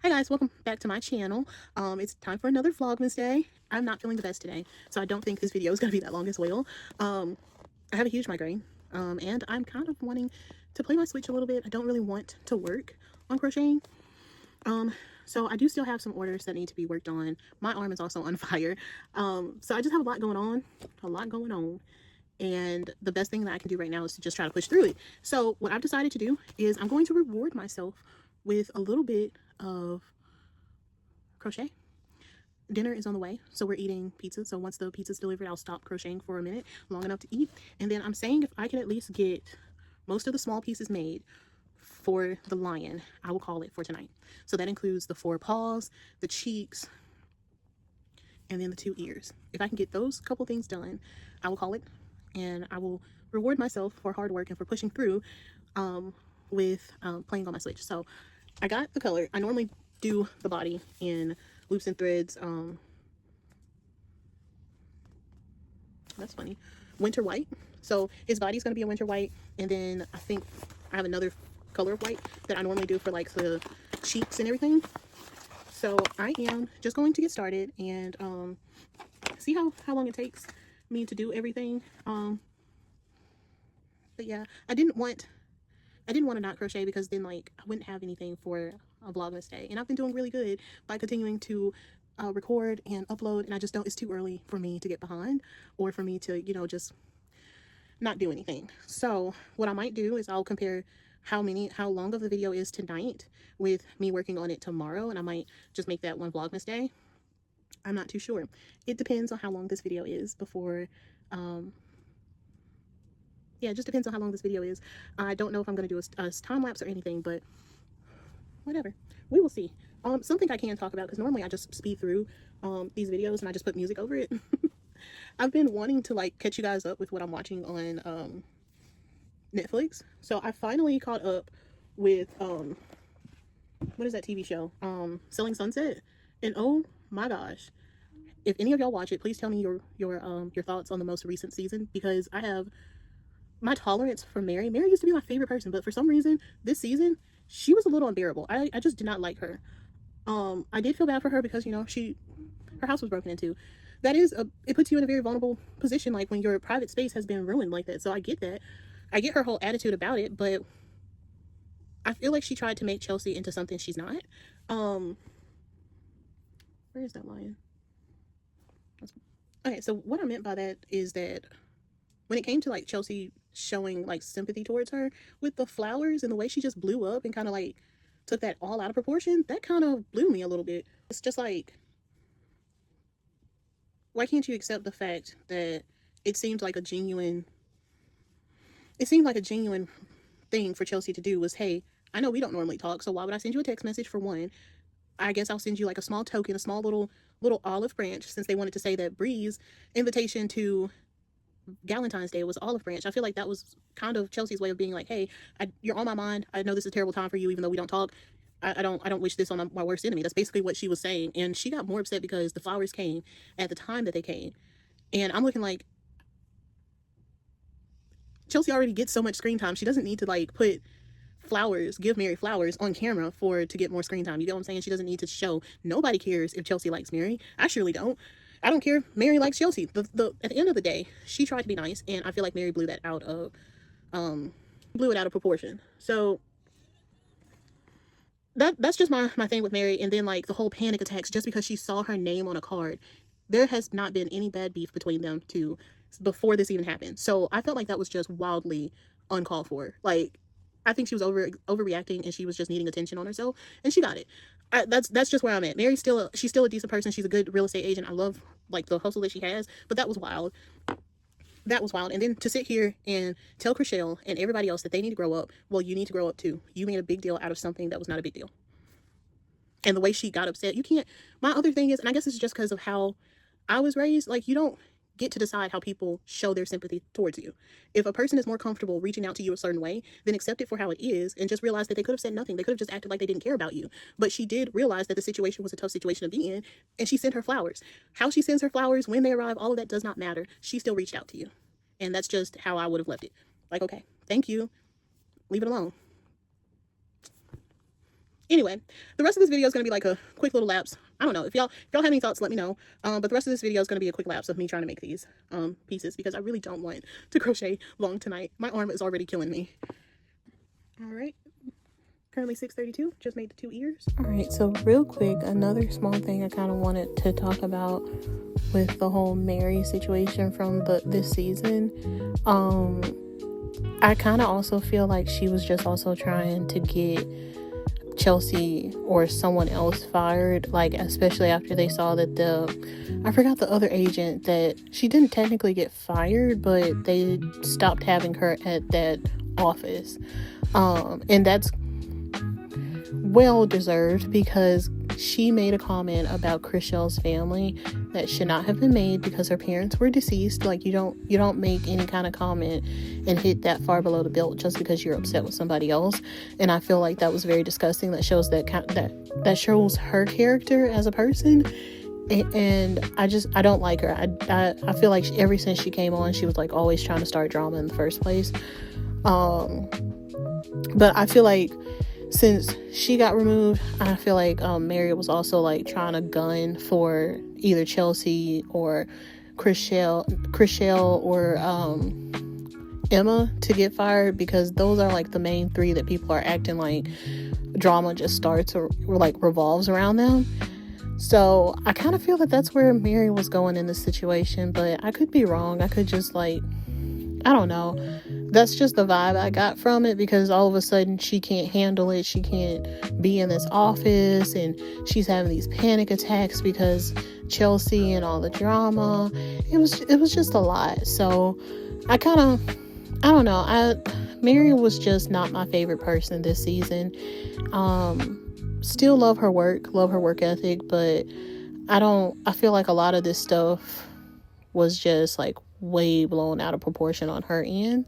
Hi guys, welcome back to my channel. It's time for another Vlogmas day. I'm not feeling the best today, so I don't think this video is going to be that long as well. I have a huge migraine, and I'm kind of wanting to play my Switch a little bit. I don't really want to work on crocheting. So I do still have some orders that need to be worked on. My arm is also on fire. So I just have a lot going on. And the best thing that I can do right now is to just try to push through it. So what I've decided to do is I'm going to reward myself with a little bit of crochet. Dinner is on the way, so we're eating pizza. So once the pizza's delivered, I'll stop crocheting for a minute, long enough to eat. And then I'm saying if I can at least get most of the small pieces made for the lion, I will call it for tonight. So that includes the 4 paws, the cheeks, and then the 2 ears. If I can get those couple things done, I will call it, and I will reward myself for hard work and for pushing through with playing on my Switch. So I got the color. I normally do the body in loops and threads. That's funny. Winter white. So his body's going to be a winter white, and then I think I have another color of white that I normally do for like the cheeks and everything. So I am just going to get started and see how long it takes me to do everything. But yeah, I didn't want to not crochet because then like I wouldn't have anything for a Vlogmas day. And I've been doing really good by continuing to record and upload, and I just don't, it's too early for me to get behind or for me to, you know, just not do anything. So what I might do is I'll compare how long of the video is tonight with me working on it tomorrow, and I might just make that one Vlogmas day. I'm not too sure. It depends on how long this video is before yeah, it just depends on how long this video is. I don't know if I'm going to do a time lapse or anything, but whatever. We will see. Something I can talk about, because normally I just speed through these videos and I just put music over it. I've been wanting to like catch you guys up with what I'm watching on Netflix. So I finally caught up with what is that TV show? Selling Sunset. And oh my gosh. If any of y'all watch it, please tell me your thoughts on the most recent season, because I have my tolerance for Mary. Mary used to be my favorite person, but for some reason this season she was a little unbearable. I just did not like her. I did feel bad for her because, you know, her house was broken into. That is it puts you in a very vulnerable position, like when your private space has been ruined like that. So I get that. I get her whole attitude about it, but I feel like she tried to make Chelsea into something she's not. Where is that lion? Okay, so what I meant by that is that when it came to like Chelsea showing like sympathy towards her with the flowers and the way she just blew up and kind of like took that all out of proportion, that kind of blew me a little bit. It's just like, why can't you accept the fact that it seemed like a genuine thing for Chelsea to do was, hey, I know we don't normally talk, so why would I send you a text message for one? I guess I'll send you like a small token, a small little olive branch, since they wanted to say that Bree's invitation to Valentine's Day was olive branch. I feel like that was kind of Chelsea's way of being like, hey, you're on my mind. I know this is a terrible time for you, even though we don't talk. I don't wish this on my worst enemy. That's basically what she was saying. And she got more upset because the flowers came at the time that they came. And I'm looking like, Chelsea already gets so much screen time. She doesn't need to like give Mary flowers on camera to get more screen time. You get what I'm saying? She doesn't need to show. Nobody cares if Chelsea likes Mary. I surely don't. I don't care. Mary likes Chelsea. At the end of the day, she tried to be nice, and I feel like Mary blew it out of proportion. So that's just my thing with Mary. And then like the whole panic attacks just because she saw her name on a card. There has not been any bad beef between them two before this even happened. So I felt like that was just wildly uncalled for. Like, I think she was overreacting, and she was just needing attention on herself, and she got it. That's just where I'm at. Mary's she's still a decent person. She's a good real estate agent. I love like the hustle that she has, but that was wild. That was wild. And then to sit here and tell Chriselle and everybody else that they need to grow up. Well, you need to grow up too. You made a big deal out of something that was not a big deal. And the way she got upset, you can't. My other thing is, and I guess it's just because of how I was raised, like, you don't get to decide how people show their sympathy towards you. If a person is more comfortable reaching out to you a certain way, then accept it for how it is and just realize that they could have said nothing. They could have just acted like they didn't care about you. But she did realize that the situation was a tough situation to be in, and she sent her flowers. How she sends her flowers, when they arrive, all of that does not matter. She still reached out to you. And that's just how I would have left it. Like, okay, thank you. Leave it alone. Anyway, the rest of this video is going to be like a quick little lapse. I don't know if y'all have any thoughts, let me know. But the rest of this video is going to be a quick lapse of me trying to make these pieces, because I really don't want to crochet long tonight. My arm is already killing me. All right, currently 6:32. Just made the 2 ears. All right, so real quick, another small thing I kind of wanted to talk about with the whole Mary situation from this season. I kind of also feel like she was just also trying to get Chelsea or someone else fired, like especially after they saw that I forgot the other agent, that she didn't technically get fired, but they stopped having her at that office, and that's well deserved, because she made a comment about Chrishell's family that should not have been made, because her parents were deceased. Like, you don't make any kind of comment and hit that far below the belt just because you're upset with somebody else. And I feel like that was very disgusting. That shows that shows her character as a person. And I don't like her. I feel like ever since she came on, she was like always trying to start drama in the first place. But I feel like since she got removed, I feel like Mary was also like trying to gun for either Chelsea or Chrishell or Emma to get fired, because those are like the main 3 that people are acting like drama just starts or like revolves around them. So I kind of feel that that's where Mary was going in this situation, but I could be wrong. I could just like, I don't know. That's just the vibe I got from it, because all of a sudden she can't handle it. She can't be in this office, and she's having these panic attacks because Chelsea and all the drama. It was just a lot. So I don't know. Mary was just not my favorite person this season. Still love her work ethic, but I feel like a lot of this stuff was just like way blown out of proportion on her end.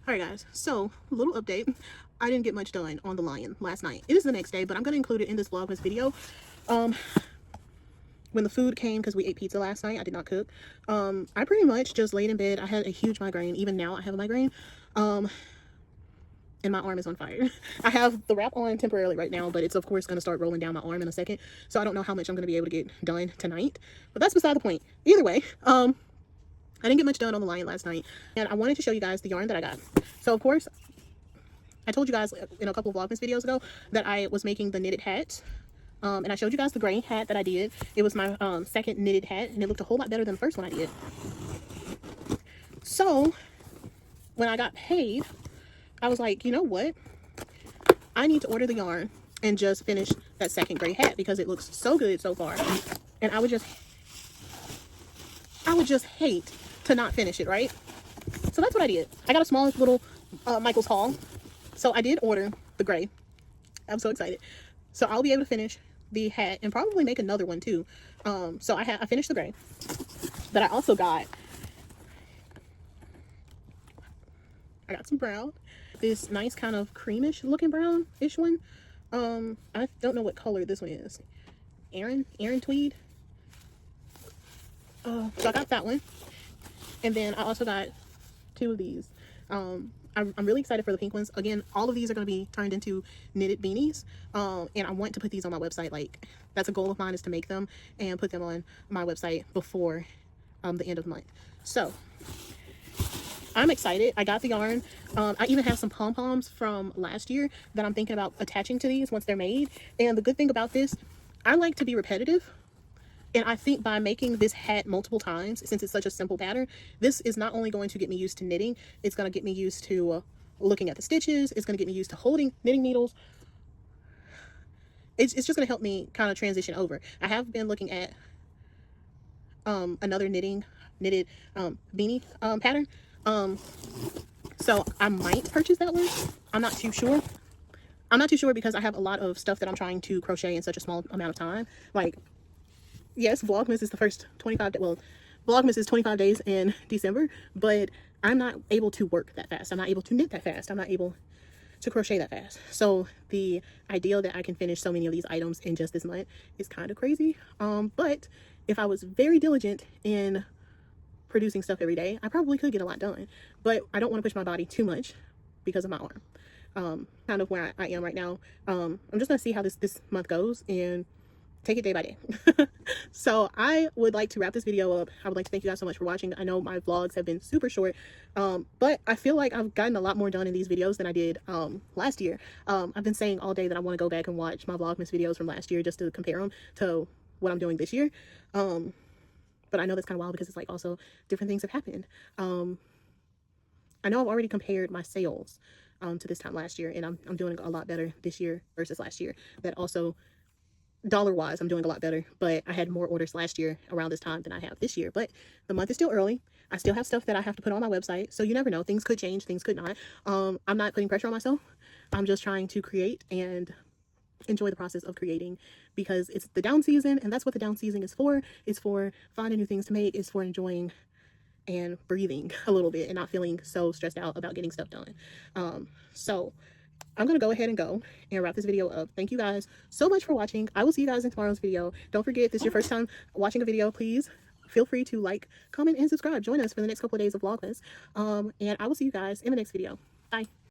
Alright guys, so a little update. I didn't get much done on the lion last night. It is the next day, but I'm going to include it in this Vlogmas video. When the food came, because we ate pizza last night, I did not cook. I pretty much just laid in bed. I had a huge migraine. Even now I have a migraine. And my arm is on fire. I have the wrap on temporarily right now, but it's of course going to start rolling down my arm in a second. So I don't know how much I'm going to be able to get done tonight. But that's beside the point. Either way, I didn't get much done on the lion last night, and I wanted to show you guys the yarn that I got. So of course, I told you guys in a couple of Vlogmas videos ago that I was making the knitted hats. And I showed you guys the gray hat that I did. It was my second knitted hat, and it looked a whole lot better than the first one I did. So when I got paid, I was like, you know what? I need to order the yarn and just finish that second gray hat, because it looks so good so far. And I would just hate to not finish it, right? So that's what I did. I got a small little Michael's haul. So I did order the gray. I'm so excited. So I'll be able to finish the hat and probably make another one too. So I finished the gray, but I also got some brown, this nice kind of creamish looking brownish one. I don't know what color this one is. Aaron tweed. So I got that one, and then I also got 2 of these. I'm really excited for the pink ones. Again, all of these are going to be turned into knitted beanies, and I want to put these on my website. Like, that's a goal of mine, is to make them and put them on my website before the end of the month. So I'm excited. I got the yarn. I even have some pom-poms from last year that I'm thinking about attaching to these once they're made. And the good thing about this, I like to be repetitive. And I think by making this hat multiple times, since it's such a simple pattern, this is not only going to get me used to knitting, it's going to get me used to looking at the stitches. It's going to get me used to holding knitting needles. It's just going to help me kind of transition over. I have been looking at another knitted beanie pattern. So I might purchase that one. I'm not too sure. Because I have a lot of stuff that I'm trying to crochet in such a small amount of time. Like, yes, Vlogmas is the first 25 days. Well, Vlogmas is 25 days in December, but I'm not able to work that fast. I'm not able to knit that fast. I'm not able to crochet that fast. So the idea that I can finish so many of these items in just this month is kind of crazy. But if I was very diligent in producing stuff every day, I probably could get a lot done. But I don't want to push my body too much because of my arm. Kind of where I am right now. I'm just gonna see how this month goes and take it day by day. So I would like to wrap this video up. I would like to thank you guys so much for watching. I know my vlogs have been super short, but I feel like I've gotten a lot more done in these videos than I did last year. I've been saying all day that I want to go back and watch my Vlogmas videos from last year just to compare them to what I'm doing this year. But I know that's kind of wild because it's like also different things have happened. I know I've already compared my sales to this time last year, and I'm doing a lot better this year versus last year. That also, dollar wise, I'm doing a lot better, but I had more orders last year around this time than I have this year. But the month is still early. I still have stuff that I have to put on my website, so you never know. Things could change, things could not. I'm not putting pressure on myself. I'm just trying to create and enjoy the process of creating, because it's the down season, and that's what the down season is for. It's for finding new things to make. It's for enjoying and breathing a little bit and not feeling so stressed out about getting stuff done. So I'm gonna go ahead and wrap this video up. Thank you guys so much for watching. I will see you guys in tomorrow's video. Don't forget, if this is your first time watching a video, please feel free to like, comment, and subscribe. Join us for the next couple of days of Vlogmas. And I will see you guys in the next video. Bye.